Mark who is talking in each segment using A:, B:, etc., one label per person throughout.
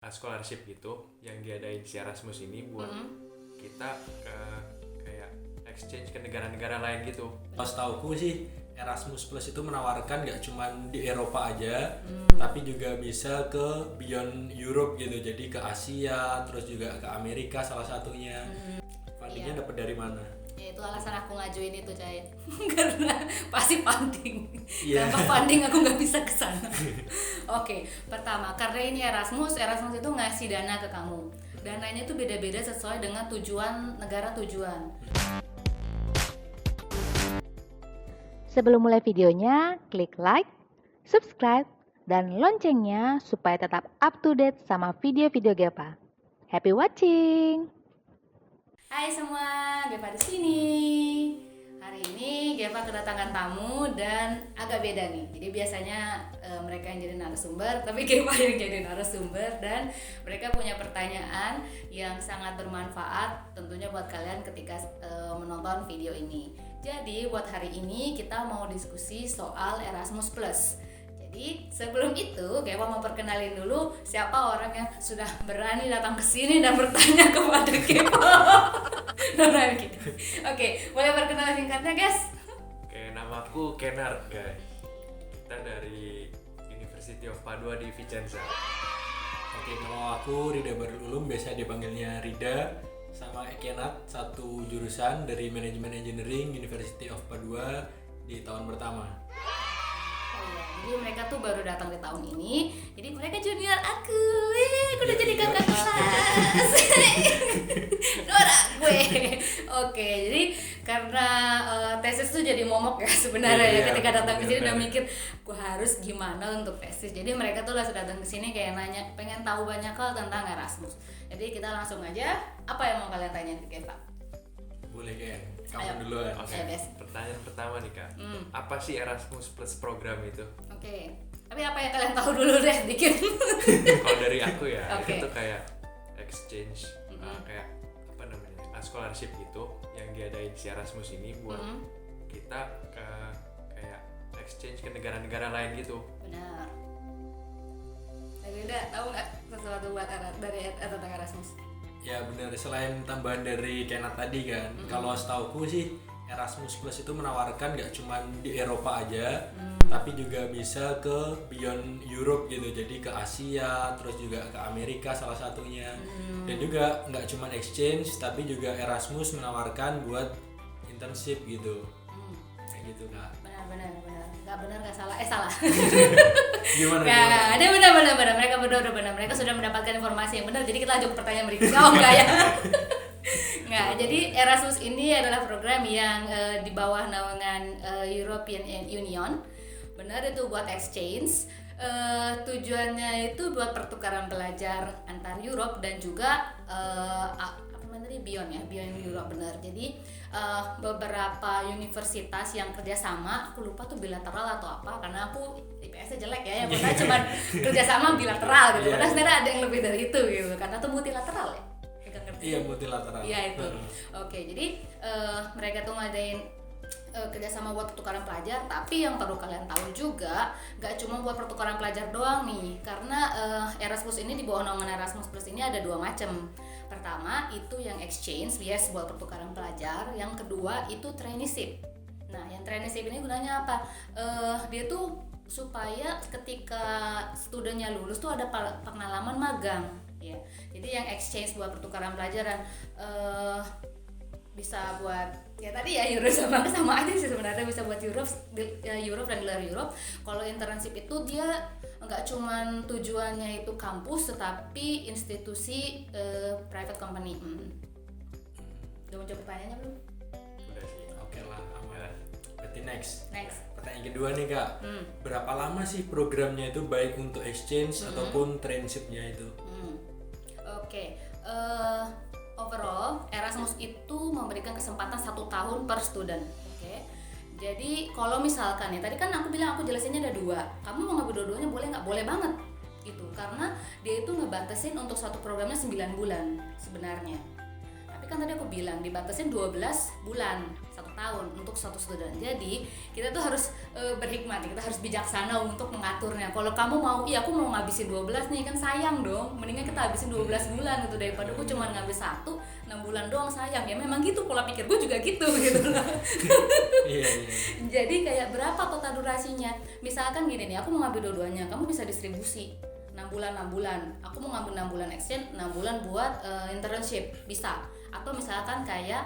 A: scholarship gitu yang diadain si Erasmus ini buat kita kayak exchange ke negara-negara lain gitu.
B: Pas tauku sih Erasmus Plus itu menawarkan gak cuma di Eropa aja, tapi juga bisa ke beyond Europe gitu, jadi ke Asia, terus juga ke Amerika salah satunya. Fundingnya dapat dari mana?
C: Ya itu alasan aku ngajuin itu, Cai. Karena pasti funding.
B: Iya.
C: Tanpa funding aku nggak bisa ke sana. Oke, pertama karena ini Erasmus itu ngasih dana ke kamu. Dananya tuh beda-beda sesuai dengan tujuan negara tujuan.
D: Sebelum mulai videonya, klik like, subscribe, dan loncengnya supaya tetap up to date sama video-video Gepa. Happy watching!
C: Hai semua, Gepa di sini. Hari ini Gepa kedatangan tamu dan agak beda nih. Jadi biasanya mereka yang jadi narasumber, tapi Gepa yang jadi narasumber, dan mereka punya pertanyaan yang sangat bermanfaat tentunya buat kalian ketika menonton video ini. Jadi buat hari ini kita mau diskusi soal Erasmus Plus. Jadi sebelum itu Gepa mau perkenalin dulu siapa orang yang sudah berani datang ke sini dan bertanya kepada Gepa. Oke, boleh perkenalan singkatnya, guys?
A: Oke, nama aku Kenar, guys. Kita dari University of Padua di Vicenza.
B: Oke, kalau aku Rida Barul Ulum, biasa dipanggilnya Rida, sama Ekenat, satu jurusan dari Manajemen Engineering University of Padua di tahun pertama.
C: Oh iya, jadi mereka tuh baru datang di tahun ini. Jadi mereka junior aku. Aku udah jadi kakak kelas. Nora gue. Oke, jadi karena tesis tuh jadi momok ya sebenarnya ya, ketika datang ke sini udah mikir gue harus gimana untuk tesis. Jadi mereka tuh langsung datang ke sini kayak nanya, pengen tahu banyak hal tentang Erasmus. Jadi kita langsung aja, apa yang mau kalian tanyain ke Eva?
B: Boleh Ken,
C: Ayo.
B: kamu duluan.
A: Oke,
C: Yes.
A: pertanyaan pertama nih Kak. Apa sih Erasmus Plus program itu?
C: Oke. Tapi apa yang kalian tahu dulu deh dikit.
A: Kalau dari aku ya,
C: Oke.
A: itu tuh kayak exchange, kayak apa namanya, scholarship gitu yang diadain si Erasmus ini buat kita kayak exchange ke negara-negara lain gitu.
C: Benar. Rida, tahu nggak sesuatu buat dari tentang Erasmus?
B: Ya benar, selain tambahan dari Kenat tadi kan, kalau setauku sih Erasmus Plus itu menawarkan gak cuma di Eropa aja, tapi juga bisa ke beyond Europe gitu, jadi ke Asia, terus juga ke Amerika salah satunya. Dan juga gak cuma exchange, tapi juga Erasmus menawarkan buat internship gitu. Kayak gitu Kak.
C: Benar. Nggak salah. Salah.
B: Gimana?
C: Nggak, ada benar. Mereka berdua udah benar. Mereka sudah mendapatkan informasi yang benar. Jadi kita lanjut ke pertanyaan berikutnya. Oh enggak ya? Nggak. Jadi Erasmus ini adalah program yang di bawah naungan European Union. Benar, itu buat exchange. Tujuannya itu buat pertukaran pelajar antar Europe dan juga beyond Europe, benar. Jadi beberapa universitas yang kerjasama, aku lupa tuh bilateral atau apa, karena aku IPS-nya jelek ya, yang pernah cuma kerjasama bilateral gitu. Padahal sebenarnya ada yang lebih dari itu gitu, karena tuh multilateral ya.
B: Iya, multilateral.
C: Iya itu. Oke, jadi mereka tuh ngadain kerjasama buat pertukaran pelajar, tapi yang perlu kalian tahu juga gak cuma buat pertukaran pelajar doang nih, karena Erasmus ini di bawah naungan Erasmus Plus ini ada dua macam. Pertama itu yang exchange, yes, buat pertukaran pelajar. Yang kedua itu traineeship. Nah, yang traineeship ini gunanya apa? Dia tuh supaya ketika studennya lulus tuh ada pengalaman magang, ya. Jadi yang exchange buat pertukaran pelajaran bisa buat ya tadi ya Euro sama aja sih sebenarnya, bisa buat Europe dan luar Europe. Kalau internship itu dia nggak cuman tujuannya itu kampus, tetapi institusi private company. Udah menjawab pertanyaannya belum?
A: Udah sih.
B: Oke lah, aman. Berarti next. Pertanyaan kedua nih Kak, berapa lama sih programnya itu, baik untuk exchange ataupun traineeship-nya itu?
C: Oke. Overall Erasmus itu memberikan kesempatan 1 tahun per student. Oke. Jadi kalau misalkan ya tadi kan aku bilang, aku jelasinnya ada 2. Kamu mau ngambil dua-duanya boleh nggak? Boleh banget gitu, karena dia itu ngebatasin untuk satu programnya 9 bulan sebenarnya. Tapi kan tadi aku bilang dibatasin 12 bulan, 1 tahun untuk satu student. Jadi kita tuh harus berhikmat, kita harus bijaksana untuk mengaturnya. Kalau kamu mau, iya aku mau ngabisin 12 nih, kan sayang dong. Mendingan kita habisin 12 bulan gitu daripada aku cuma ngabis 6 bulan doang, sayang. Ya memang gitu, pola pikir gue juga gitu gitu loh.
B: Iya.
C: Jadi kayak berapa total durasinya? Misalkan gini nih, aku mau ngambil dua-duanya, kamu bisa distribusi 6 bulan. Aku mau ngambil 6 bulan exchange, 6 bulan buat internship, bisa. Atau misalkan kayak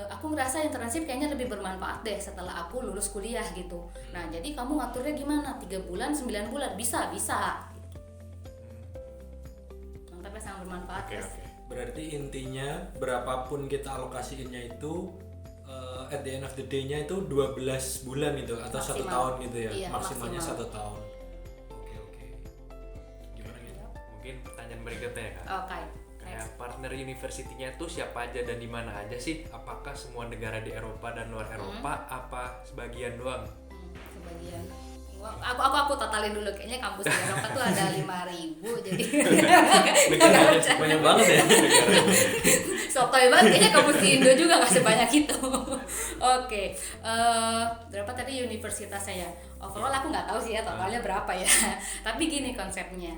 C: aku ngerasa internship kayaknya lebih bermanfaat deh setelah aku lulus kuliah gitu. Nah, jadi kamu ngaturnya gimana? 3 bulan, 9 bulan, bisa. Mantap ya, sangat bermanfaat.
A: Oke.
B: Berarti intinya berapapun kita alokasiinnya itu at the end of the day-nya itu 12 bulan gitu atau 1 tahun gitu ya.
C: Iya,
B: maksimalnya
C: maksimal.
B: 1 tahun. Oke. Gimana gitu?
A: Mungkin pertanyaan berikutnya ya Kak.
C: Oke.
A: Kayak partner university-nya tuh siapa aja dan di mana aja sih? Apakah semua negara di Eropa dan luar Eropa? Apa sebagian doang?
C: Sebagian. Aku totalin dulu, kayaknya kampus di Eropa tuh ada 5.000 jadi
B: Banyak banget ya.
C: sotoy banget, kayaknya kampus di Indo juga gak sebanyak itu. Oke, berapa tadi universitasnya ya? Overall aku nggak tahu sih ya totalnya berapa ya. Tapi gini konsepnya,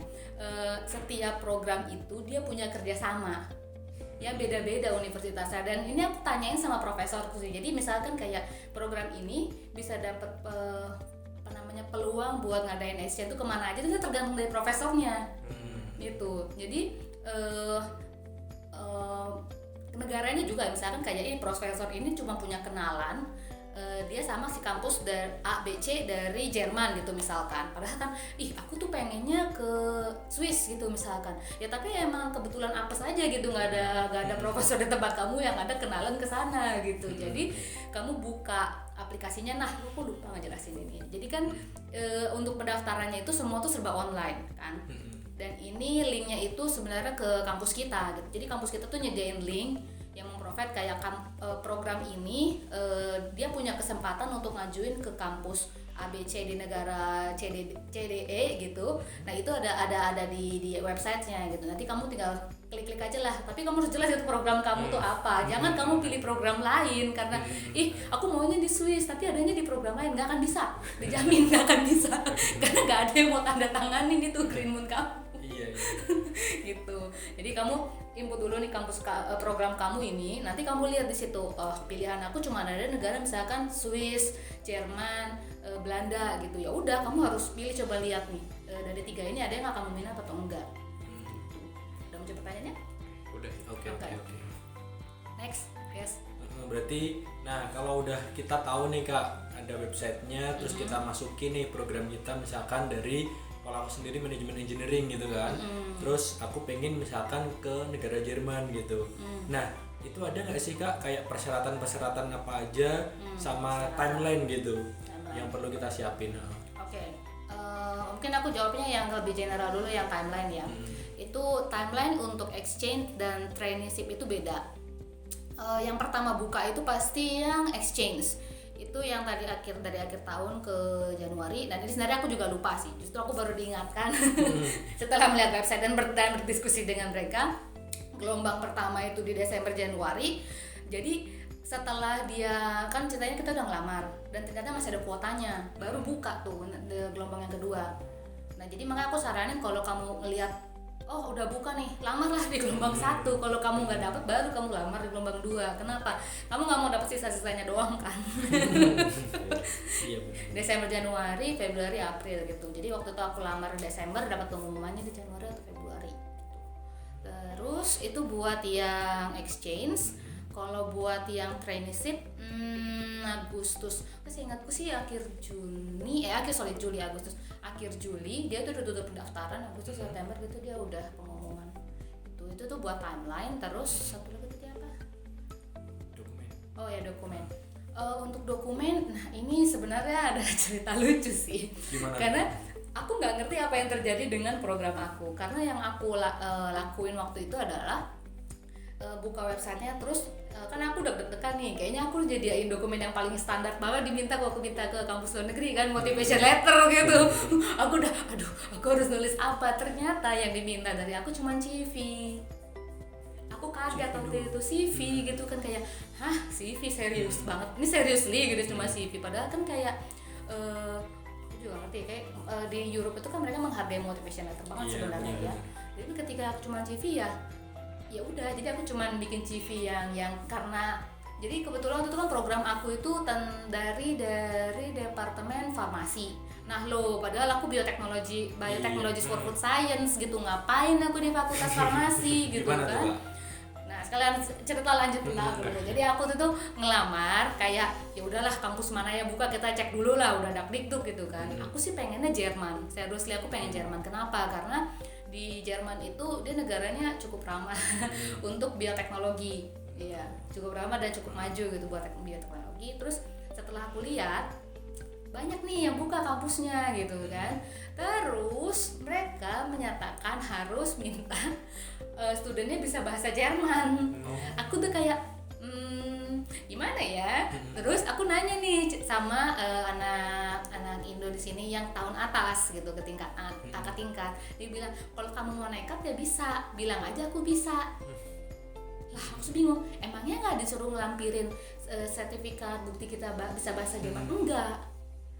C: setiap program itu dia punya kerjasama. Ya beda-beda universitasnya, dan ini aku tanyain sama profesorku sih. Jadi misalkan kayak program ini bisa dapat peluang buat ngadain exchange itu kemana aja, itu tergantung dari profesornya gitu. Jadi negaranya juga, misalkan kayak ini profesor ini cuma punya kenalan dia sama si kampus dari A, B, C dari Jerman gitu misalkan, padahal kan aku tuh pengennya ke Swiss gitu misalkan ya, tapi emang kebetulan apes aja gitu, nggak ada profesor di tempat kamu yang ada kenalan ke sana gitu. Jadi kamu buka aplikasinya, nah aku lupa ngejelasin ini. Jadi kan untuk pendaftarannya itu semua tuh serba online kan, dan ini linknya itu sebenarnya ke kampus kita gitu. Jadi kampus kita tuh nyediain link yang memprovide kayak program ini, dia punya kesempatan untuk ngajuin ke kampus ABC di negara CDE gitu. Nah itu ada di websitenya gitu. Nanti kamu tinggal klik aja lah. Tapi kamu harus jelas itu program kamu tuh apa. Jangan kamu pilih program lain karena aku maunya di Swiss tapi adanya di program lain, nggak akan bisa. Dijamin nggak akan bisa. Karena nggak ada yang mau tanda tanganin itu Green Moon kamu.
B: Iya.
C: Gitu. Jadi kamu input dulu nih program kamu ini, nanti kamu lihat di situ pilihan aku cuma ada negara misalkan Swiss, Jerman, Belanda gitu. Ya udah kamu harus pilih, coba lihat nih dari 3 ini ada yang kamu minat atau enggak. Udah menjawab pertanyaannya?
A: Udah.
B: Oke.
C: Next, yes.
B: Berarti, nah kalau udah kita tahu nih Kak, ada websitenya, terus kita masukin nih program kita misalkan dari, kalau aku sendiri manajemen engineering gitu kan, terus aku pengen misalkan ke negara Jerman gitu. Nah itu ada nggak sih Kak kayak persyaratan apa aja sama timeline gitu yang perlu kita siapin?
C: Oke. Mungkin aku jawabnya yang lebih general dulu, yang timeline ya. Itu timeline untuk exchange dan traineeship itu beda. Yang pertama buka itu pasti yang exchange. Itu yang dari akhir tahun ke Januari, dan ini sebenarnya aku juga lupa sih, justru aku baru diingatkan setelah melihat website dan berdiskusi dengan mereka. Gelombang pertama itu di Desember Januari, jadi setelah dia kan ceritanya kita udah ngelamar dan ternyata masih ada kuotanya, baru buka tuh gelombang yang kedua. Nah jadi makanya aku saranin kalau kamu ngelihat udah buka nih, lamarlah di gelombang 1. Kalau kamu nggak dapat, baru kamu lamar di gelombang 2. Kenapa? Kamu nggak mau dapat sisa-sisanya doang kan?
B: Iya.
C: Desember, Januari, Februari, April gitu. Jadi waktu itu aku lamar di Desember, dapat pengumumannya di Januari atau Februari. Terus itu buat yang exchange. Kalau buat yang traineeship, Agustus, seingatku sih Juli, Agustus. Akhir Juli dia tuh udah tutup pendaftaran, Agustus September gitu dia udah pengumuman. Itu tuh buat timeline. Terus satu lagi tadi apa?
B: Dokumen.
C: Oh ya, dokumen. Untuk dokumen, nah ini sebenarnya ada cerita lucu sih.
B: Gimana?
C: Karena aku nggak ngerti apa yang terjadi dengan program aku. Karena yang aku lakuin waktu itu adalah buka websitenya, terus kan aku udah deg-degan nih, kayaknya aku jadiin dokumen yang paling standar banget diminta waktu kita ke kampus luar negeri kan, motivation letter gitu. Aku udah, aku harus nulis apa? Ternyata yang diminta dari aku cuma CV. Aku aku kaget waktu itu CV gitu kan, kayak hah CV serius banget, ini seriously gitu cuma CV, padahal kan kayak aku juga ngerti kayak di Europe itu kan mereka menghargai motivation letter banget sebenarnya ya. Jadi ketika aku cuma CV ya udah, jadi aku cuma bikin CV yang karena jadi kebetulan waktu itu kan program aku itu dari departemen farmasi. Nah lo, padahal aku bioteknologi for food science gitu, ngapain aku di fakultas farmasi gitu kan. Nah sekalian cerita lanjut tentang aku. Jadi aku tuh ngelamar kayak ya udahlah kampus mana ya buka, kita cek dulu lah, udah dakdikduk gitu kan. Aku sih pengennya Jerman, seriously aku pengen Jerman. Kenapa? Karena di Jerman itu dia negaranya cukup ramah untuk bioteknologi. Iya, cukup ramah dan cukup maju gitu buat bioteknologi. Terus setelah aku lihat banyak nih yang buka kampusnya gitu kan. Terus mereka menyatakan harus minta studennya bisa bahasa Jerman. Aku tuh kayak gimana ya? Terus aku nanya nih sama anak Indo di sini yang tahun atas gitu, ke kakak tingkat. Dia bilang kalau kamu mau nekat ya bisa, bilang aja aku bisa. Lah aku bingung, emangnya nggak disuruh ngelampirin sertifikat bukti kita bisa bahasa Jerman? Enggak.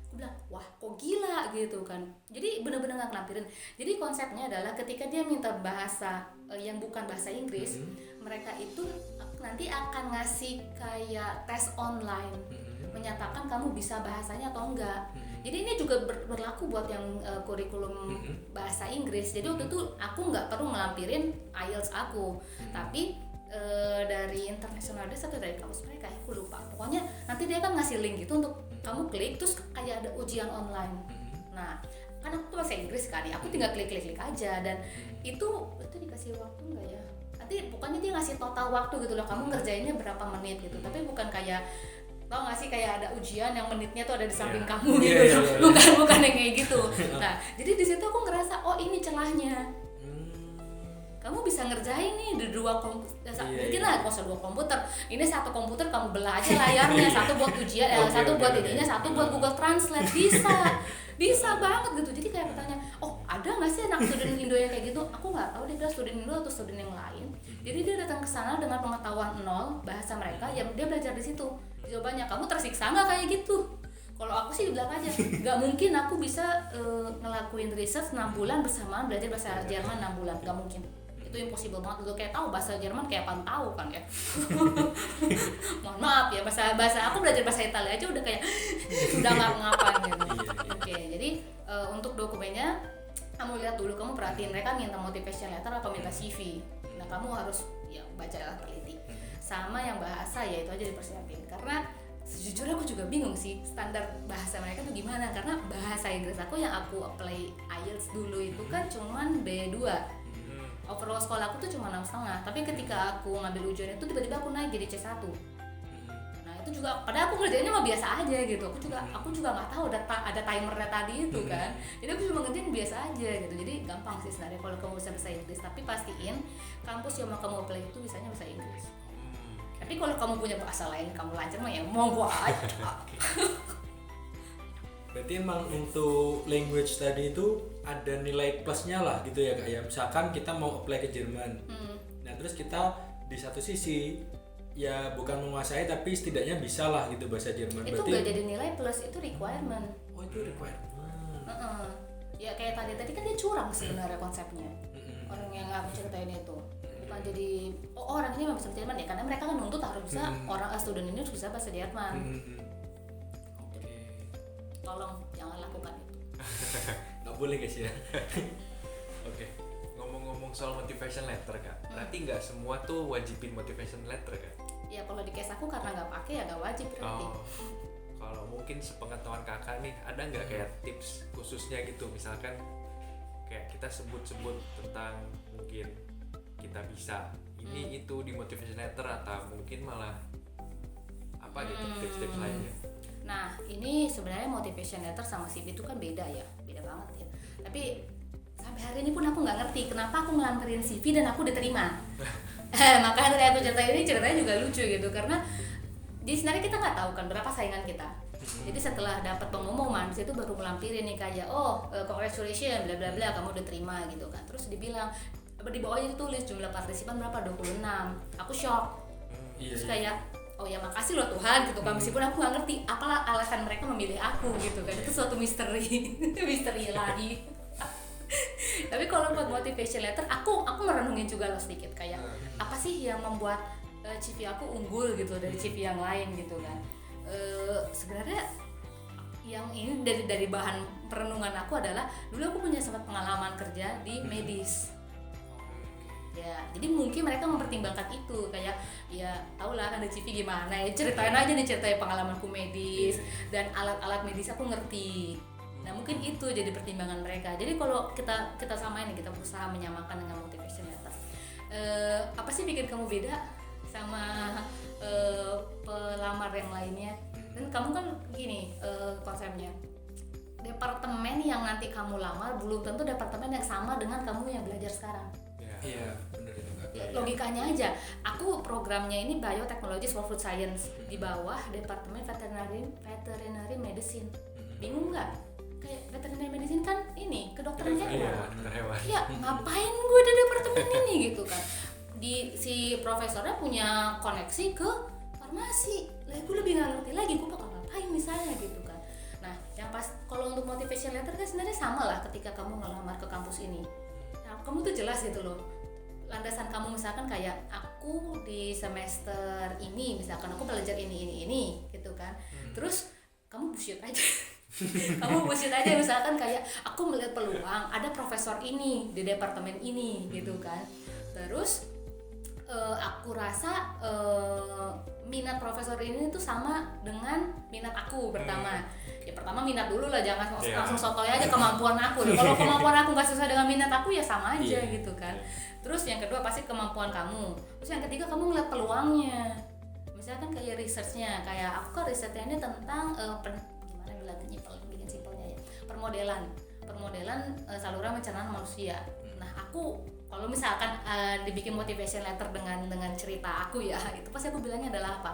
C: Aku bilang wah kok gila gitu kan. Jadi benar-benar nggak ngelampirin. Jadi konsepnya adalah ketika dia minta bahasa yang bukan bahasa Inggris, mereka itu nanti akan ngasih kayak tes online menyatakan kamu bisa bahasanya atau enggak. Jadi ini juga berlaku buat yang kurikulum bahasa Inggris. Jadi waktu itu aku nggak perlu ngelampirin IELTS aku, tapi dari international desk atau dari kampus mereka, aku lupa. Pokoknya nanti dia kan ngasih link gitu untuk kamu klik, terus kayak ada ujian online. Nah, kan aku tuh bahasa Inggris kan, aku tinggal klik aja, dan itu dikasih waktu nggak ya? Nanti pokoknya dia ngasih total waktu gitu loh, kamu ngerjainnya berapa menit gitu. Tapi bukan kayak tau nggak sih kayak ada ujian yang menitnya tuh ada di samping kamu gitu, bukan yang kayak gitu. Nah, jadi di situ aku ngerasa oh ini celahnya. Kamu bisa ngerjain nih di dua komputer, mungkin lah nggak usah dua komputer, ini satu komputer kamu belah aja layarnya, satu buat ujian, satu buat ininya, satu buat Google Translate, bisa banget gitu. Jadi kayak bertanya, oh ada nggak sih anak student Indo yang kayak gitu? Aku nggak tahu dia bilang student Indo atau student yang lain. Jadi dia datang ke sana dengan pengetahuan nol bahasa mereka, yang dia belajar di situ. Jawabannya, kamu tersiksa nggak kayak gitu? Kalau aku sih bilang aja, nggak mungkin aku bisa ngelakuin research 6 bulan bersamaan belajar bahasa Jerman 6 bulan, nggak mungkin. Itu impossible banget. Udah kayak tahu bahasa Jerman kayak apaan tahu kan ya. Mohon maaf ya, bahasa aku belajar bahasa Italia aja udah kayak udah ngapa-ngapain gitu. Oke, jadi untuk dokumennya kamu lihat dulu, kamu perhatiin mereka minta motivation letter apa minta CV. Nah, kamu harus ya baca teliti. Sama yang bahasa ya itu aja dipersiapin. Karena sejujurnya aku juga bingung sih standar bahasa mereka tuh gimana, karena bahasa Inggris aku yang aku apply IELTS dulu itu kan cuman B2. Overall sekolah aku tuh cuma 6,5, tapi ketika aku ngambil ujian itu tiba-tiba aku naik jadi C1. Nah itu juga, padahal aku ngerjainnya mah biasa aja gitu. Aku juga nggak tahu ada timernya tadi itu kan. Jadi aku cuma ngerjain biasa aja gitu. Jadi gampang sih sebenarnya kalau kamu bisa bahasa Inggris, tapi pastiin kampus yang mau kamu apply itu bisanya bahasa Inggris. Tapi kalau kamu punya bahasa lain kamu lancar mah ya monggo aja.
B: Berarti emang untuk language tadi itu ada nilai plusnya lah gitu ya Kak ya. Misalkan kita mau apply ke Jerman. Nah terus kita di satu sisi ya bukan menguasai tapi setidaknya bisa lah gitu bahasa Jerman.
C: Itu nggak jadi nilai plus, itu requirement.
B: Oh itu requirement.
C: Ya kayak tadi kan dia curang sebenarnya konsepnya. Orang yang aku ceritain itu bukan jadi orang ini memang bisa bahasa Jerman ya, karena mereka kan nuntut harus bisa orang student ini harus bisa bahasa Jerman. Tolong jangan lakukan itu.
B: Nggak boleh guys ya.
A: Oke. Ngomong-ngomong soal motivation letter Kak, berarti nggak semua tuh wajibin motivation letter Kak?
C: Ya kalau di case aku karena nggak pakai ya nggak wajib berarti.
A: Kalau mungkin sepengetahuan Kakak nih, ada nggak kayak tips khususnya gitu, misalkan kayak kita sebut-sebut tentang mungkin kita bisa ini itu di motivation letter, atau mungkin malah apa gitu tips-tips lainnya?
C: Nah ini sebenarnya motivation letter sama CV itu kan beda ya, beda banget ya. Tapi sampai hari ini pun aku nggak ngerti kenapa aku ngelampirin CV dan aku diterima. Makanya dari aku ceritanya juga lucu gitu, karena di sebenarnya kita nggak tahu kan berapa saingan kita. Jadi setelah dapat pengumuman di situ baru ngelampirin nih kayak congratulations bla bla bla kamu udah terima gitu kan. Terus dibilang di bawahnya ditulis jumlah partisipan berapa, 26. Aku shock. Terus kayak oh ya makasih loh Tuhan gitu kan, meskipun aku nggak ngerti apalah alasan mereka memilih aku gitu kan, itu suatu misteri misteri ilahi. Tapi kalau buat motivation letter aku merenungin juga loh sedikit kayak apa sih yang membuat CV aku unggul gitu dari CV yang lain gitu kan. Sebenarnya yang ini dari bahan perenungan aku adalah dulu aku punya sempat pengalaman kerja di medis. Ya, jadi mungkin mereka mempertimbangkan itu kayak ya tau lah ada CV gimana ya, ceritain aja nih, ceritain pengalamanku medis dan alat-alat medis aku ngerti. Nah mungkin itu jadi pertimbangan mereka. Jadi kalau kita samain nih, kita berusaha menyamakan dengan motivation letter. Apa sih bikin kamu beda sama pelamar yang lainnya? Dan kamu kan gini konsepnya, departemen yang nanti kamu lamar belum tentu departemen yang sama dengan kamu yang belajar sekarang.
B: Iya, benar itu Kak.
C: Logikanya aja, aku programnya ini Biotechnologies for Food Science di bawah Departemen Veterinary Medicine. Bingung nggak? Kayak veterinary medicine kan ini kedokteran hewan. Ya ngapain gue di departemen ini gitu kan? Si profesornya punya koneksi ke farmasi. Lah gue lebih nggak ngerti lagi gue bakal ngapain misalnya gitu kan. Nah, yang pas kalau untuk motivation letter kan sebenarnya sama lah ketika kamu ngelamar ke kampus ini. Nah, kamu tuh jelas gitu loh. Landasan kamu misalkan kayak aku di semester ini misalkan aku belajar ini gitu kan. Terus kamu bullshit aja. Kamu bullshit aja misalkan kayak aku melihat peluang ada profesor ini di departemen ini gitu kan. Terus aku rasa minat profesor ini tuh sama dengan minat aku pertama. Ya pertama minat dulu lah, jangan langsung sotoy aja kemampuan aku. Kalau kemampuan aku nggak sesuai dengan minat aku ya sama aja gitu kan. Terus yang kedua pasti kemampuan kamu. Terus yang ketiga kamu ngeliat peluangnya. Misalkan kayak researchnya, kayak aku kan risetnya ini tentang gimana bikin simpelnya ya, permodelan saluran pencernaan manusia. Nah aku kalau misalkan dibikin motivation letter dengan cerita aku ya, itu pasti aku bilangnya adalah apa?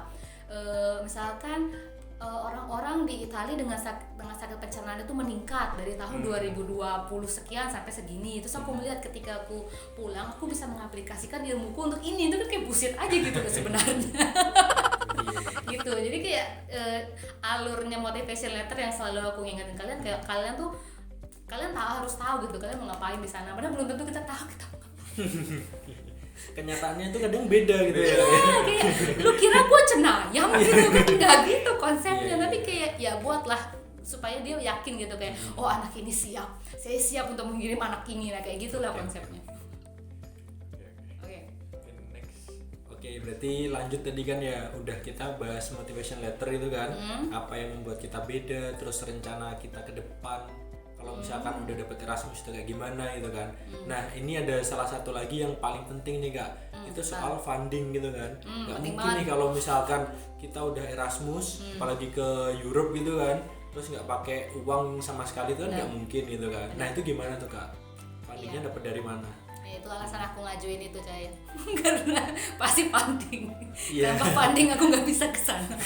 C: Misalkan orang-orang di Italia dengan sakit pencernaan itu meningkat dari tahun 2020 sekian sampai segini. Terus aku melihat ketika aku pulang aku bisa mengaplikasikan ilmuku untuk ini. Itu kan kayak bullshit aja gitu sebenarnya. Gitu. Jadi kayak alurnya motivation letter yang selalu aku ingetin kalian, kayak kalian harus tahu gitu kalian mau ngapain di sana. Padahal belum tentu kita tahu kita mau ngapain.
B: Kenyataannya itu kadang beda gitu ya.
C: Kayak lu kira gue cenayam gitu kan, enggak gitu konsepnya. Tapi kayak ya buatlah supaya dia yakin gitu kayak oh anak ini siap, saya siap untuk mengirim anak ini, nah kayak gitulah konsepnya.
B: Oke, berarti lanjut tadi kan ya udah kita bahas motivation letter itu kan, apa yang membuat kita beda, terus rencana kita ke depan kalau misalkan udah dapet Erasmus itu kayak gimana gitu kan. Nah ini ada salah satu lagi yang paling penting nih Kak, itu soal funding gitu kan. Gak mungkin nih kalau misalkan kita udah Erasmus apalagi ke Europe gitu kan, terus nggak pakai uang sama sekali itu kan nggak mungkin gitu kan. Nah itu gimana tuh Kak, fundingnya dapat dari mana?
C: Itu alasan aku ngajuin itu Cahaya. Karena pasti funding. Tanpa funding aku nggak bisa ke sana.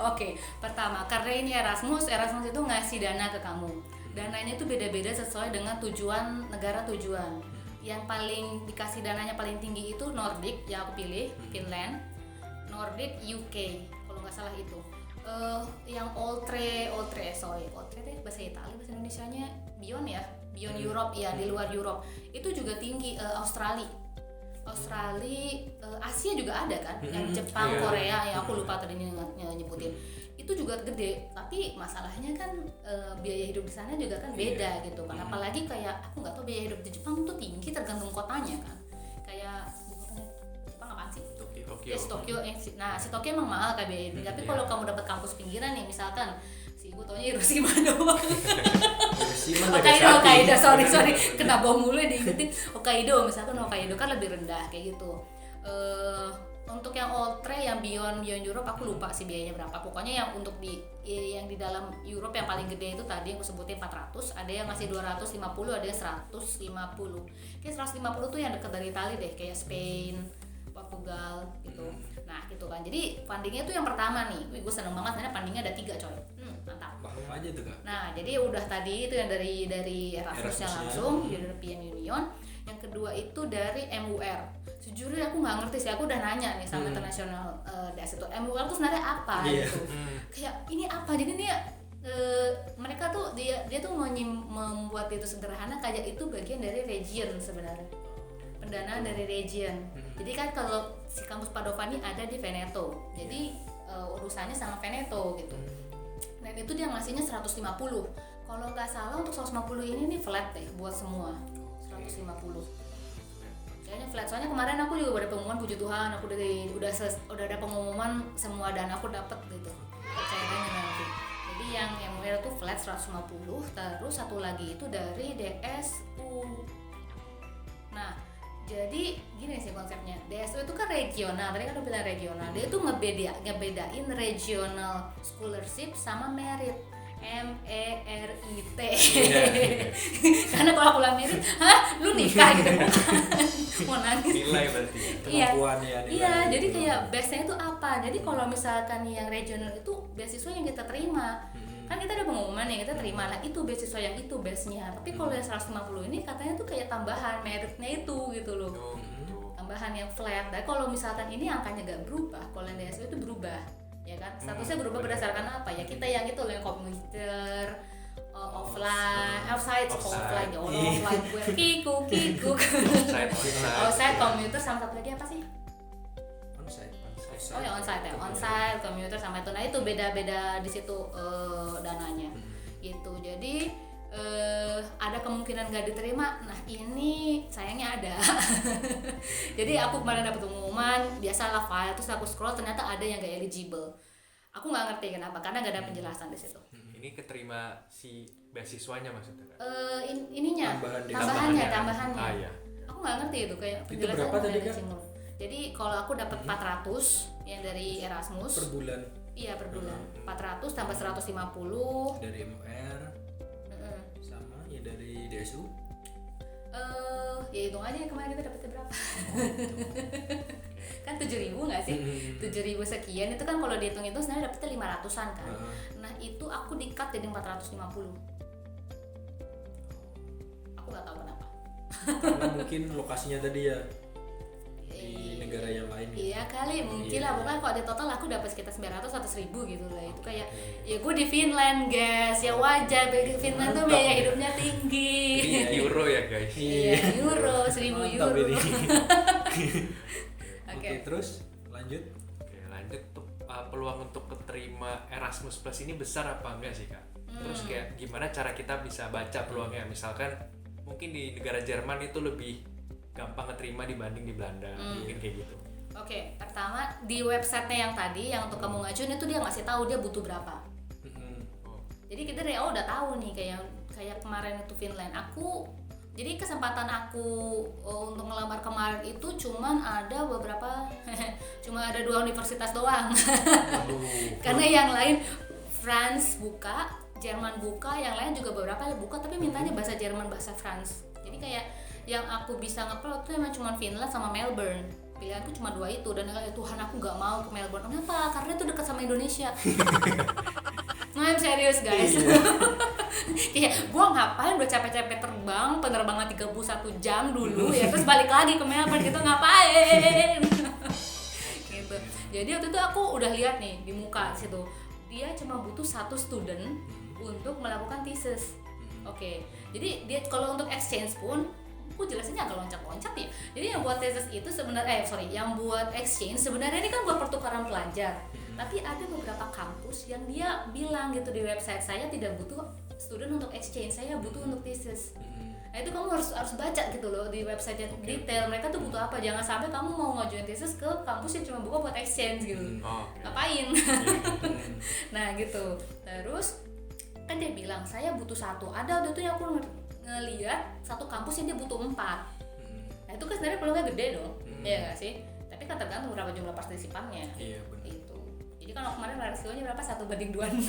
C: Oke, pertama karena ini Erasmus itu ngasih dana ke kamu. Dananya itu beda-beda sesuai dengan tujuan negara tujuan. Yang paling dikasih dananya paling tinggi itu Nordic yang aku pilih, Finland, Nordic UK kalau nggak salah itu. Yang Oltre deh bahasa Italia, bahasa Indonesianya Beyond Europe ya, di luar Europe itu juga tinggi. Australia, Asia juga ada kan, yang Jepang, Korea yang aku lupa tadi nyebutin itu juga gede, tapi masalahnya kan biaya hidup di sana juga kan beda gitu kan. Apalagi kayak aku nggak tahu biaya hidup di Jepang tuh tinggi tergantung kotanya kan. Kayak Jepang apaan sih? Tokyo. Nah si Tokyo emang mahal kayak biaya hidup. Tapi kalau kamu dapat kampus pinggiran nih misalkan, gue taunya Hiroshima doang. Hokkaido, sorry kena bom mulu diingetin. Hokkaido misalkan, Hokkaido kan lebih rendah kayak gitu. Untuk yang Oltre yang Beyond Europe aku lupa sih biayanya berapa. Pokoknya yang untuk yang di dalam Europe yang paling gede itu tadi yang aku sebutin 400, ada yang masih 250, ada yang 150. Kayak 150 tuh yang dekat dari Italia deh, kayak Spain, Portugal gitu. Nah gitu kan. Jadi fundingnya tuh yang pertama nih. Gue seneng banget karena fundingnya ada 3 coy. Mantap.
B: Apa aja tuh Kak?
C: Nah jadi udah tadi itu yang dari Erasmusnya langsung European Union. yang kedua itu dari MUR. Sejujurnya aku nggak ngerti sih, aku udah nanya nih sama internasional DS itu MUR tuh sebenarnya apa gitu. Kayak ini apa? Jadi nih mereka tuh dia tuh membuat itu sederhana kayak itu bagian dari region sebenarnya. Pendanaan dari region. Jadi kan kalau si kampus Padovani ada di Veneto. Jadi urusannya sama Veneto gitu. Dan itu dia ngasihnya 150. Kalau nggak salah untuk 150 ini nih flat deh buat semua. 150. Kayaknya flat. Soalnya kemarin aku juga ada pengumuman, puji Tuhan, aku udah ada pengumuman semua dana aku dapat gitu. Percayaannya nanti. Jadi yang MUR tuh flat 150, terus satu lagi itu dari DSU. Nah, jadi gini sih konsepnya. DSU itu kan regional, tadi kan udah bilang regional. Dia tuh ngebedain regional scholarship sama merit. MERIT. Karena kalau aku bilang merit, hah, lu nikah gitu. Mau nangis.
A: Nilai berarti.
B: Kemampuan ya.
C: Iya, jadi kayak base-nya itu apa? Jadi kalau misalkan yang regional itu beasiswa yang kita terima. Kan kita ada pengumuman yang kita terima, lah itu beasiswa yang itu base-nya. Tapi kalau yang 150 ini katanya tuh kayak tambahan meritnya itu gitu loh. Tambahan yang flat. Dan kalau misalkan ini angkanya gak berubah, kalau yang DSU itu berubah. Ya kan? Statusnya berubah berdasarkan apa? Ya kita yang itu loh, yang komputer, offline gue kiku offsite komputer sama satu lagi apa sih? Oh ya onsite komputer sama itu. Nah itu beda-beda di situ dananya gitu. Jadi ada kemungkinan nggak diterima. Nah ini sayangnya ada. Jadi aku kemarin dapat pengumuman, biasalah file, terus aku scroll ternyata ada yang nggak eligible. Aku nggak ngerti kenapa, karena nggak ada penjelasan di situ.
A: Ini keterima si beasiswanya maksudnya kan?
C: Ininya tambahannya.
A: Ah ya.
C: Aku nggak ngerti itu kayak
B: Itu berapa tadi kan?
C: Jadi kalau aku dapat 400 yang dari Erasmus
B: Per bulan.
C: Iya per bulan. 400 tambah 150
B: Dari MUR sama ya dari DSU.
C: Ya hitung aja kemarin kita dapetnya berapa. Kan 7.000 nggak sih? 7.000 sekian itu kan kalau dihitung itu sebenarnya dapetnya 500-an kan. Nah itu aku di-cut jadi 450. Aku nggak tahu kenapa.
B: Karena mungkin lokasinya tadi ya di negara yang lain gitu.
C: Iya kali mungkin lah, pokoknya kalau di total aku dapat sekitar 900 atau 1.000 gitu lah. Itu kayak ya gue di Finland guys, ya wajar bagi Finland tuh biaya hidupnya tinggi.
A: Ini euro ya guys.
C: Iya euro, 1.000 euro.
B: Oke, terus lanjut.
A: Oke, lanjut peluang untuk keterima Erasmus Plus ini besar apa enggak sih kak? Terus kayak gimana cara kita bisa baca peluangnya? Misalkan mungkin di negara Jerman itu lebih gampang keterima dibanding di Belanda, mungkin kayak gitu.
C: Oke, pertama di websitenya yang tadi yang untuk kamu ngajuin itu dia ngasih tahu dia butuh berapa. Jadi kita dari awal udah tahu nih kayak kemarin itu Finland. Jadi kesempatan aku untuk ngelamar kemarin itu cuman ada beberapa, cuma ada 2 universitas doang. Karena yang lain France buka, Jerman buka, yang lain juga beberapa buka tapi mintanya bahasa Jerman, bahasa France. Jadi kayak yang aku bisa nge-upload tuh emang cuma Finland sama Melbourne. Pilihanku cuma 2 itu dan Tuhan aku nggak mau ke Melbourne. Kenapa? Karena itu dekat sama Indonesia. Nah, I'm serious guys. Kayak gue ngapain udah capek-capek terbang, penerbangan 31 jam dulu ya, terus balik lagi ke Melbourne gitu ngapain? Gitu. Jadi waktu itu aku udah lihat nih di muka situ. Dia cuma butuh 1 student untuk melakukan thesis. Oke. Jadi dia kalau untuk exchange pun aku jelasinnya agak loncat-loncat ya. Jadi yang buat thesis itu sebenarnya yang buat exchange sebenarnya ini kan buat pertukaran pelajar. Tapi ada beberapa kampus yang dia bilang gitu di website, saya tidak butuh student untuk exchange, saya butuh untuk thesis. Nah itu kamu harus baca gitu loh di website yang detail mereka tuh butuh apa. Jangan sampai kamu mau ngajuin thesis ke kampus yang cuma buka buat exchange gitu. Ngapain? Nah gitu. Terus kan dia bilang saya butuh 1. Ada waktu itu yang aku ngeliat 1 kampus yang dia butuh 4. Nah itu kan sebenarnya peluangnya gede dong, ya nggak sih? Tapi kan tergantung berapa jumlah partisipannya.
B: Iya benar.
C: Itu. Jadi kalau kemarin rasionya berapa? 1:26.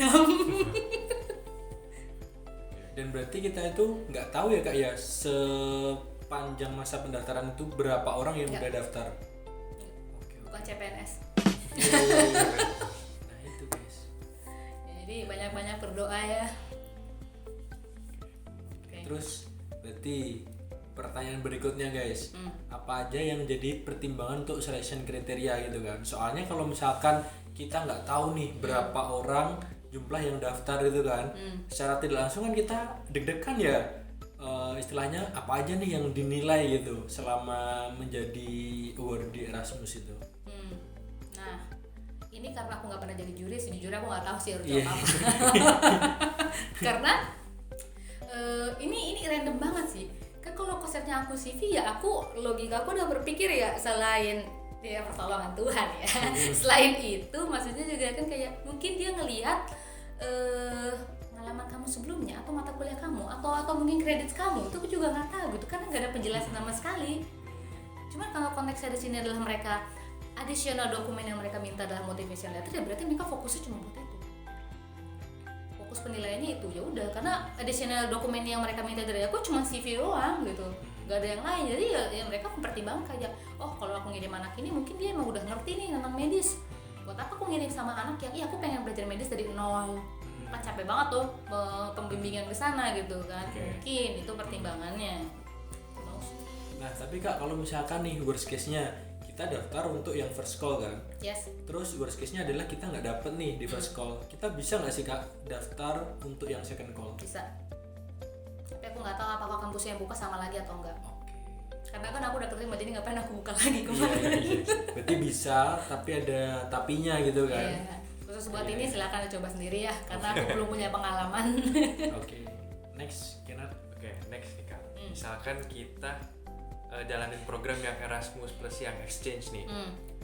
B: Dan berarti kita itu nggak tahu ya kak ya sepanjang masa pendaftaran itu berapa orang yang udah daftar.
C: Bukan CPNS.
B: Nah itu guys.
C: Jadi banyak-banyak berdoa ya.
B: Terus berarti pertanyaan berikutnya guys. Apa aja yang jadi pertimbangan untuk selection kriteria gitu kan? Soalnya kalau misalkan kita nggak tahu nih berapa orang jumlah yang daftar itu kan, secara tidak langsung kan kita deg-degan ya. Istilahnya apa aja nih yang dinilai gitu selama menjadi awardee Erasmus itu.
C: Nah, ini karena aku nggak pernah jadi juri, sejujurnya aku nggak tahu sih harus jawab apa. Karena ini random banget sih. Kan kalau konsepnya aku CV ya logika aku udah berpikir ya selain dia pertolongan Tuhan ya. Selain itu maksudnya juga kan kayak mungkin dia ngelihat pengalaman kamu sebelumnya atau mata kuliah kamu atau mungkin kredit kamu itu aku juga nggak tahu gitu karena nggak ada penjelasan sama sekali. Cuman kalau konteksnya di sini adalah mereka additional dokumen yang mereka minta dalam motivation letter ya berarti mereka fokusnya cuma buat itu. Fokus penilaiannya itu ya udah karena additional dokumen yang mereka minta dari aku cuma CV doang gitu. Gak ada yang lain jadi ya mereka mempertimbangkan kayak kalau aku ngirim anak ini mungkin dia emang udah ngerti nih tentang medis. Buat apa aku ngirim sama anak yang aku pengen belajar medis dari nol. Kan capek banget tuh pembimbingan ke sana gitu kan. Mungkin itu pertimbangannya.
B: Nah, tapi Kak kalau misalkan nih worst case-nya kita daftar untuk yang first call kan.
C: Yes.
B: Terus worst case-nya adalah kita nggak dapet nih di first call. Kita bisa nggak sih Kak daftar untuk yang second call?
C: Bisa. Tapi aku nggak tahu apakah kampusnya yang buka sama lagi atau enggak.
B: Oke.
C: Karena kan aku udah keterima jadi ngapain aku buka lagi
B: Iya,
C: kemarin.
B: berarti bisa tapi ada tapinya gitu kan.
C: Iya. Khusus buat ini silakan coba sendiri ya karena aku belum punya pengalaman.
B: Oke. Next, Kenneth.
A: Oke, next nih Kak. Misalkan kita jalanin program yang Erasmus plus yang exchange nih.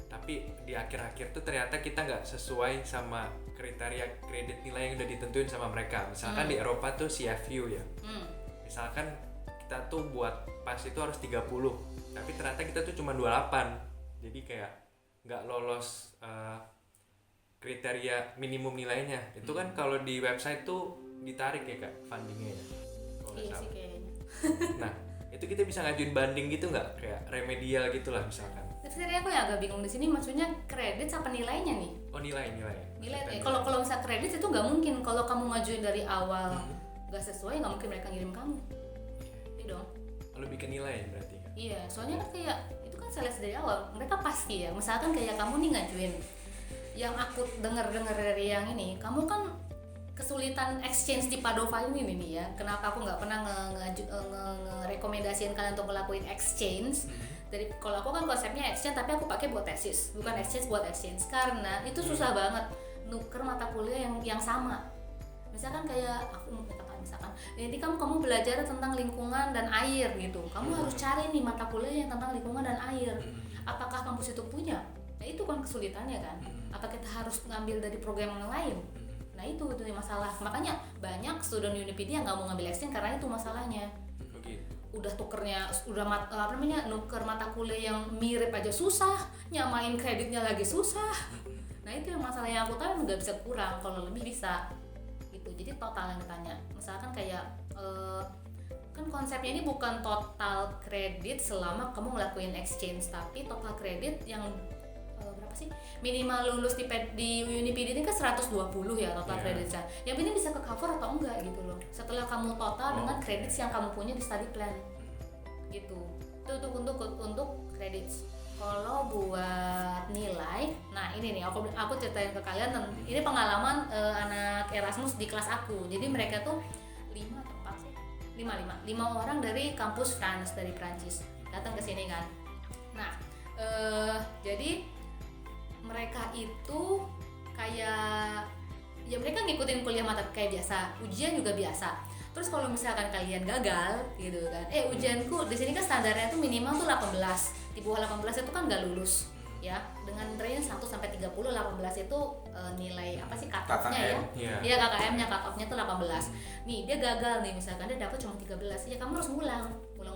A: Tapi di akhir-akhir tuh ternyata kita nggak sesuai sama kriteria kredit nilai yang udah ditentuin sama mereka. Misalkan di Eropa tuh CFU ya. Misalkan kita tuh buat pas itu harus 30, tapi ternyata kita tuh cuma 28. Jadi kayak nggak lolos kriteria minimum nilainya. Itu kan kalau di website tuh ditarik ya Kak fundingnya ya.
C: Iya sih kayaknya.
A: Nah, itu kita bisa ngajuin banding gitu nggak? Kayak remedial gitu lah misalkan.
C: Sebenarnya aku yang agak bingung di sini maksudnya kredit apa nilainya nih?
A: Oh nilai.
C: Nilai. Kalau misal kredit itu nggak mungkin kalau kamu ngajuin dari awal nggak sesuai nggak mungkin mereka ngirim kamu. Iya dong.
A: Lebih ke nilai berarti kan?
C: Iya, soalnya kan kayak itu kan seleksi dari awal mereka pasti ya. Misalkan kayak kamu nih ngajuin, yang aku dengar dari yang ini, kamu kan kesulitan exchange di Padova ini nih ya. Kenapa aku nggak pernah ngerekomendasiin kalian untuk ngelakuin exchange? Dari kalau aku kan konsepnya exchange tapi aku pakai buat tesis, bukan exchange buat exchange karena itu susah banget nuker mata kuliah yang sama. Misalkan kayak aku mau katakan misalkan, jadi kamu belajar tentang lingkungan dan air gitu. Kamu harus cari nih mata kuliah yang tentang lingkungan dan air. Apakah kampus itu punya? Nah itu kan kesulitannya kan. Apa kita harus ngambil dari program yang lain? Nah itu masalah. Makanya banyak student Unipd yang nggak mau ngambil exchange karena itu masalahnya. Udah tukernya nuker mata kuliah yang mirip aja susah, nyamain kreditnya lagi susah. Nah itu yang masalah yang aku tahu nggak bisa kurang, kalau lebih bisa gitu. Jadi total yang ditanya misalkan kayak kan konsepnya ini bukan total kredit selama kamu ngelakuin exchange, tapi total kredit yang berapa sih minimal lulus di Unipd ini kan 120 ya total kreditnya. Yang ini bisa ke cover atau enggak gitu loh setelah kamu total dengan kredit yang kamu punya di study plan gitu. Itu untuk kredit. Kalau buat nilai, nah ini nih aku ceritain ke kalian, ini pengalaman anak Erasmus di kelas aku. Jadi mereka tuh 5 orang dari kampus France, dari Prancis datang ke sini kan. Nah jadi mereka itu kayak ya mereka ngikutin kuliah mata kayak biasa, ujian juga biasa. Terus kalau misalkan kalian gagal gitu kan, ujianku di sini kan standarnya tuh minimal tuh 18. Di bawah 18 itu kan nggak lulus ya. Dengan range 1 sampai 30, 18 itu nilai apa sih cut-off-nya ya? Iya KKM-nya cut-off-nya tuh 18. Nih dia gagal nih misalkan dia dapat cuma 13, ya kamu harus ngulang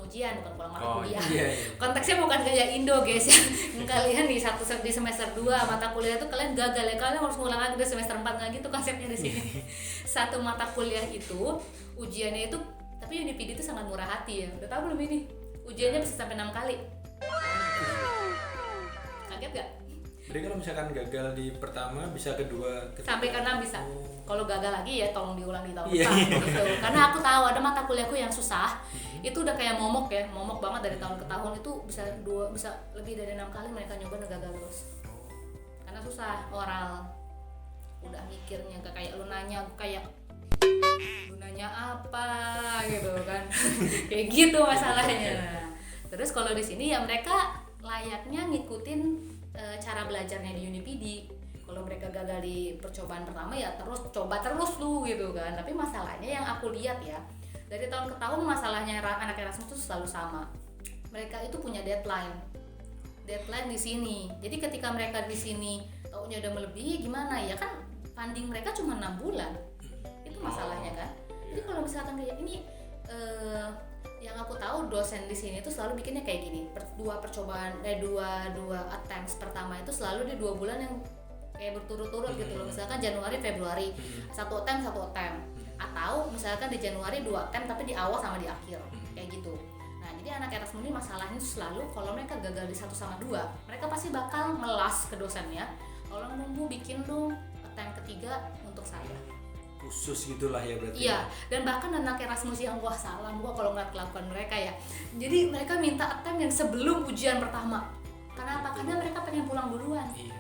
C: ujian bukan pulang mata kuliah. Iya. Konteksnya bukan kayak Indo guys ya. Kalian di semester 2 mata kuliah itu kalian gagal ya, kalian harus ngulang lagi di semester 4, nggak gitu konsepnya di sini. Satu mata kuliah itu ujiannya itu, tapi Unipd itu sangat murah hati ya. Udah tahu belum ini? Ujiannya bisa sampai 6 kali. Kaget gak?
B: Jadi kalau misalkan gagal di pertama bisa kedua, ketiga.
C: Sampai ke-6 bisa.
B: Oh.
C: Kalau gagal lagi ya tolong diulang di tahun
B: Iya.
C: depan gitu. Karena aku tahu ada mata kuliahku yang susah. Itu udah kayak momok ya, momok banget dari tahun ke tahun itu bisa lebih dari 6 kali mereka nyoba dan gagal terus. Karena susah oral. Udah mikirnya kayak lu nanya aku kayak lu nanya apa gitu kan. Kayak gitu masalahnya. Terus kalau di sini ya mereka layaknya ngikutin cara belajarnya di Unipd. Kalau mereka gagal di percobaan pertama ya terus coba terus lu gitu kan. Tapi masalahnya yang aku lihat ya dari tahun ke tahun masalahnya anak Erasmus itu selalu sama. Mereka itu punya deadline di sini. Jadi ketika mereka di sini taunya udah melebihi gimana ya kan funding mereka cuma 6 bulan. Itu masalahnya kan. Jadi kalau misalkan kayak ini yang aku tahu dosen di sini tuh selalu bikinnya kayak gini, dua attempts pertama itu selalu di 2 bulan yang kayak berturut-turut gitu loh, misalkan Januari Februari satu attempt atau misalkan di Januari 2 attempt tapi di awal sama di akhir kayak gitu. Nah jadi anak Erasmus ini masalahnya tuh selalu kalau mereka gagal di 1 sama 2 mereka pasti bakal melas ke dosennya, kalau nunggu bikin dong attempt ketiga untuk saya.
B: Khusus gitulah ya berarti.
C: Iya, dan bahkan anak Erasmus yang gua salam gua kalau ngeliat kelakuan mereka ya. Jadi mereka minta attempt yang sebelum ujian pertama. Karena apa? Karena mereka pengen pulang duluan.
B: Iya.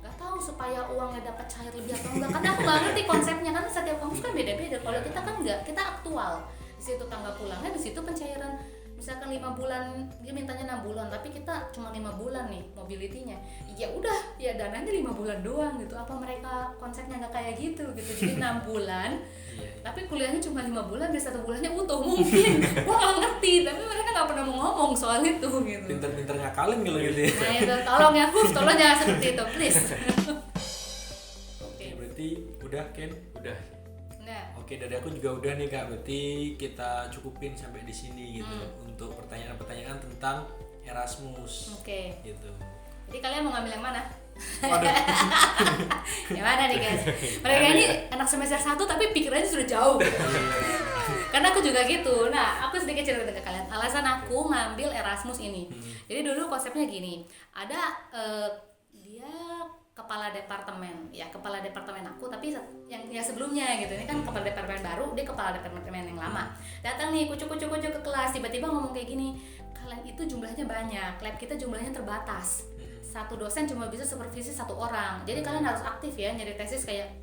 C: Gak tahu supaya uangnya dapat cair lebih atau enggak. Karena aku gak ngerti konsepnya kan setiap kampus kan beda-beda. Kalau kita kan enggak, kita aktual. Di situ tanggal pulangnya, di situ pencairan. Misalkan 5 bulan, dia mintanya 6 bulan, tapi kita cuma 5 bulan nih mobility-nya. Ya udah, ya dananya 5 bulan doang gitu. Apa mereka konsepnya nggak kayak gitu? Jadi 6 bulan, tapi kuliahnya cuma 5 bulan, dari 1 bulannya utuh mungkin. Gua nggak ngerti, tapi mereka nggak pernah mau ngomong soal itu gitu.
B: Pinter-pinter ngakalin kalau gitu ya.
C: Nah itu, tolong ya Huf, tolong jangan seperti itu, please.
B: Oke, berarti udah Ken?
A: Udah.
C: Nah,
B: Oke, dari aku juga udah nih Kak. Berarti kita cukupin sampai di sini gitu untuk pertanyaan-pertanyaan tentang Erasmus.
C: oke.
B: Gitu.
C: Jadi kalian mau ngambil yang mana?
B: Waduh.
C: Yang mana nih guys? Mereka ini anak semester 1 tapi pikirannya sudah jauh. Karena aku juga gitu. Nah, aku sedikit cerita ke kalian. Alasan aku ngambil Erasmus ini. Jadi dulu konsepnya gini. Ada dia kepala departemen aku, tapi yang sebelumnya gitu. Ini kan kepala departemen baru, dia kepala departemen yang lama. Datang nih kucuk ke kelas, tiba-tiba ngomong kayak gini, kalian itu jumlahnya banyak, lab kita jumlahnya terbatas, satu dosen cuma bisa supervisi 1 orang, jadi kalian harus aktif ya nyari tesis. Kayak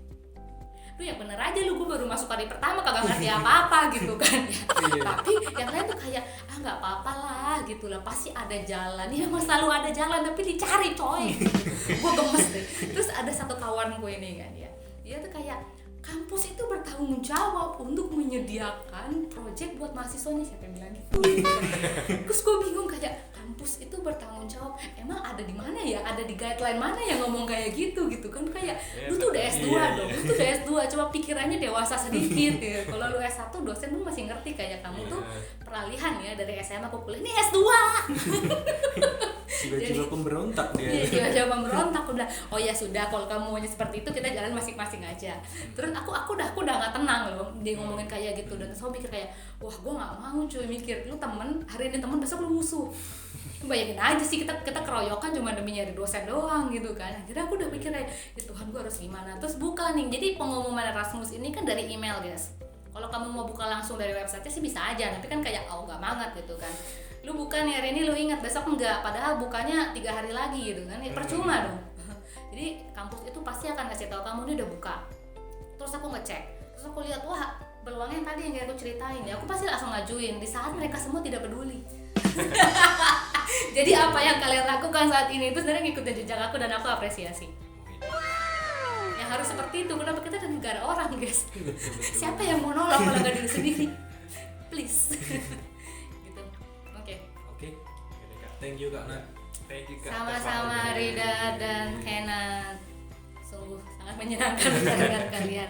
C: lu yang bener aja lu, gue baru masuk hari pertama kagak ngerti apa-apa gitu kan ya. Tapi yang lain tuh kayak nggak apa-apa lah gitu lah, pasti ada jalan ya, emang selalu ada jalan tapi dicari coy. Gue gemes deh. Terus ada satu kawan gue ini kan ya, dia tuh kayak kampus itu bertanggung jawab untuk menyediakan proyek buat mahasiswanya, siapa yang bilang gitu. Terus gue bingung kayak kampus itu bertanggung jawab, emang ada di mana ya, ada di guideline mana yang ngomong kayak gitu kan. Kayak lu tuh udah S2 dong, lu tuh udah S2, coba pikirannya dewasa sedikit ya. Kalau lu S1 dosen lu masih ngerti kayak kamu tuh peralihan ya dari SMA ke kuliah, ini S2.
B: Tiba-tiba pemberontak dia.
C: Iya, tiba-tiba pemberontak. Aku bilang, oh ya sudah, kalau kamu maunya seperti itu kita jalan masing-masing aja. Terus aku udah nggak tenang loh dia ngomongin kayak gitu, dan saya mikir kayak wah gue nggak mau cuy, mikir lu temen hari ini temen, besok lu musuh. Bayangin aja sih, kita keroyokan cuma demi nyari dosen doang gitu kan. Akhirnya aku udah mikir kayak ya Tuhan, gue harus gimana. Terus buka nih, jadi pengumuman Erasmus ini kan dari email guys. Kalau kamu mau buka langsung dari website sih bisa aja, tapi kan kayak gak banget gitu kan. Lu buka nih hari ini, lu ingat besok enggak, padahal bukanya 3 hari lagi gitu kan, percuma dong. Jadi kampus itu pasti akan kasih tahu kamu ini udah buka. Terus aku ngecek, terus aku lihat wah peluangnya tadi yang kayak aku ceritain ya, aku pasti langsung ngajuin di saat mereka semua tidak peduli. Jadi apa yang kalian lakukan saat ini itu sebenarnya ngikutin jejak aku dan aku apresiasi. Yang harus seperti itu, kenapa kita dan negara orang guys. Siapa yang mau nolong kalau nggak diri sendiri? Please. Gitu.
B: Oke. Thank you Kak Nat.
A: Thank you Kak.
C: Sama-sama Rida dan Kenat. Sungguh sangat menyenangkan dengan kalian.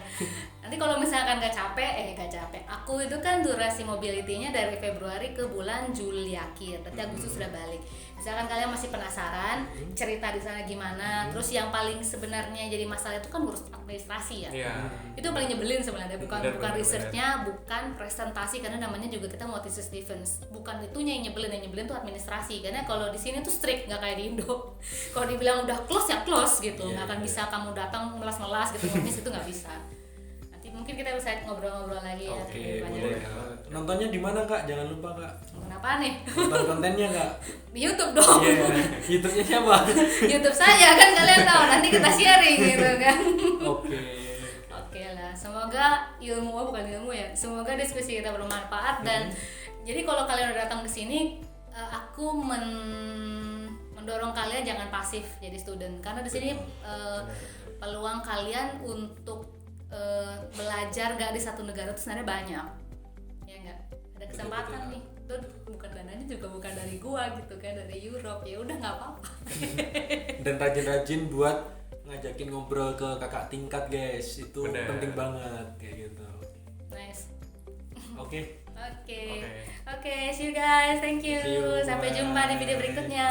C: Nanti kalau misalkan gak capek, aku itu kan durasi mobility-nya dari Februari ke bulan Juli akhir, nanti Agustus sudah balik. Misalkan kalian masih penasaran cerita di sana gimana, terus yang paling sebenarnya jadi masalah itu kan ngurus administrasi ya. Itu paling nyebelin sebenarnya, bukan research-nya, bukan presentasi, karena namanya juga kita mau thesis defense. Bukan itunya yang nyebelin tuh administrasi. Karena kalau di sini tuh strict, nggak kayak di Indo. Kalau dibilang udah close ya close gitu, nggak akan bisa kamu datang melas-melas gitu, ngemis itu nggak bisa. Nanti mungkin kita bisa ngobrol-ngobrol lagi ya.
B: Oke, boleh. Nontonnya di mana Kak? Jangan lupa Kak.
C: Kenapa nih?
B: Nonton kontennya Kak.
C: Di YouTube dong.
B: YouTube-nya siapa?
C: YouTube saya kan, kalian tahu, nanti kita sharing gitu kan. Oke lah, semoga bukan ilmu ya, semoga diskusi kita bermanfaat. Dan jadi kalau kalian udah datang ke sini, aku mendorong kalian jangan pasif jadi student, karena di sini peluang kalian untuk belajar gak di satu negara itu sebenarnya banyak, ya nggak, ada kesempatan nih. Itu bukan dananya juga bukan dari gua gitu kan, dari Europe, ya udah nggak apa-apa.
B: Dan rajin-rajin buat ngajakin ngobrol ke kakak tingkat guys, itu penting banget kayak gitu.
C: Nice.
B: Oke,
C: see you guys, thank you.
B: See you,
C: Sampai jumpa di video berikutnya.